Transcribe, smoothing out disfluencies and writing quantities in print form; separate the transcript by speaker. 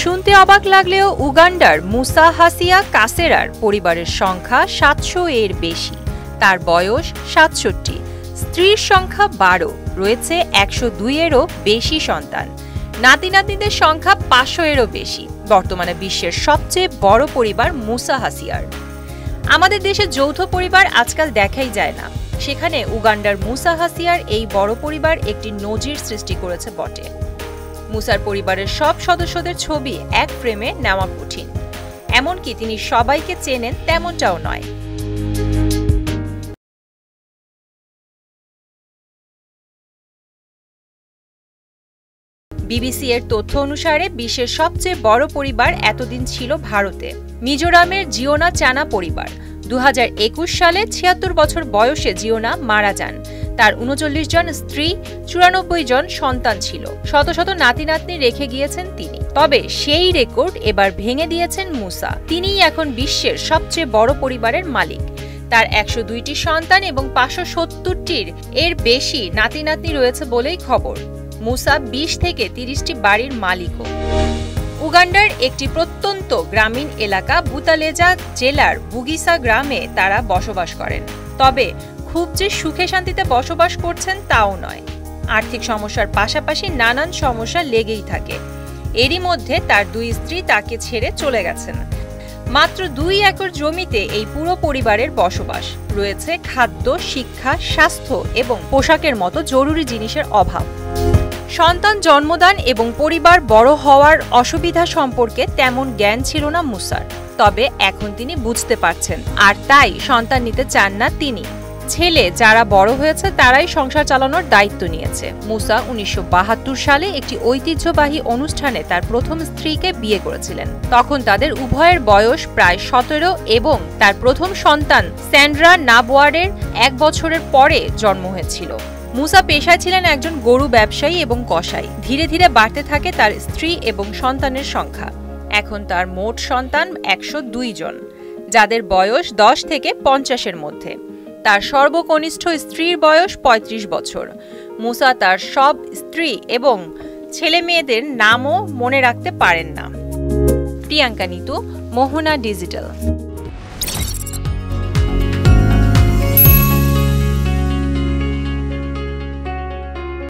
Speaker 1: শুনতে অবাক লাগলেও উগান্ডার মুসা হাসিয়া কাসেরার পরিবারের সংখ্যা ৭০০ এর বেশি। তার বয়স ৬৭, স্ত্রীর সংখ্যা ১২, রয়েছে ১০২ এরও বেশি সন্তান। নাতি নাতনিদের সংখ্যা ৫০০ এরও বেশি। বর্তমানে বিশ্বের সবচেয়ে বড় পরিবার মুসা হাসিয়ার। আমাদের দেশে যৌথ পরিবার আজকাল দেখাই যায় না, সেখানে উগান্ডার মুসা হাসিয়ার এই বড় পরিবার একটি নজির সৃষ্টি করেছে বটে। মুসার পরিবারের সব সদস্যদের ছবি এক ফ্রেমে নেওয়া কঠিন, এমনকি তিনি সবাইকে চেনেন তেমনটাও নয়। বিবিসি এর তথ্য অনুসারে বিশ্বের সবচেয়ে বড় পরিবার এতদিন ছিল ভারতে। মিজোরামের জিওনা চানা পরিবার। ২০২১ সালে ৭৬ বছর বয়সে জিওনা মারা যান। তার ৩৯ জন স্ত্রী, ৯৪ জন সন্তান ছিল। শত শত নাতি নাতনি রেখে গিয়েছেন তিনি। তবে সেই রেকর্ড এবার ভেঙে দিয়েছেন মুসা। তিনিই এখন বিশ্বের সবচেয়ে বড় পরিবারের মালিক। তার ১০২টি সন্তান এবং ৫৭০টির এর বেশি নাতি নাতনি রয়েছে বলেই খবর। মুসা ২০ থেকে ৩০টি বাড়ির মালিকও। উগান্ডার একটি প্রত্যন্ত গ্রামীণ এলাকা বুতালেজা জেলার বুগিসা গ্রামে তারা বসবাস করেন। তবে খুব যে সুখে শান্তিতে বসবাস করছেন তাও নয়। আর্থিক সমস্যার পাশাপাশি নানান সমস্যা লেগেই থাকে। এরই মধ্যে তার ২ স্ত্রী তাকে ছেড়ে চলে গেছেন। মাত্র ২ একর জমিতে এই পুরো পরিবারের বসবাস। রয়েছে খাদ্য, শিক্ষা, স্বাস্থ্য এবং পোশাকের মতো জরুরি জিনিসের অভাব। সন্তান জন্মদান এবং পরিবার বড় হওয়ার অসুবিধা সম্পর্কে তেমন জ্ঞান ছিল না মুসার। তবে এখন তিনি বুঝতে পারছেন, আর তাই সন্তান নিতে চান না তিনি। ছেলে যারা বড় হয়েছে তারাই সংসার চালানোর দায়িত্ব নিয়েছে। মুসা ১৯৭২ সালে একটি ঐতিহ্যবাহী অনুষ্ঠানে তার প্রথম স্ত্রীকে বিয়ে করেছিলেন। তখন তাদের উভয়ের বয়স প্রায় ১৭ এবং তার প্রথম সন্তান স্যান্ড্রা নাবোয়ারের ১ বছরের পরে জন্ম হয়েছিল। মুসা পেশায় ছিলেন একজন গরু ব্যবসায়ী এবং কসাই। ধীরে ধীরে বাড়তে থাকে তার স্ত্রী এবং সন্তানের সংখ্যা। এখন তার মোট সন্তান ১০২ জন, যাদের বয়স ১০ থেকে ৫০-এর মধ্যে। তার সর্বকনিষ্ঠ স্ত্রীর বয়স ৩৫ বছর। মুসা তার সব স্ত্রী এবং ছেলে মেয়েদের নামও মনে রাখতে পারেন না। প্রিয়াঙ্কা নিতু, মোহনা ডিজিটাল।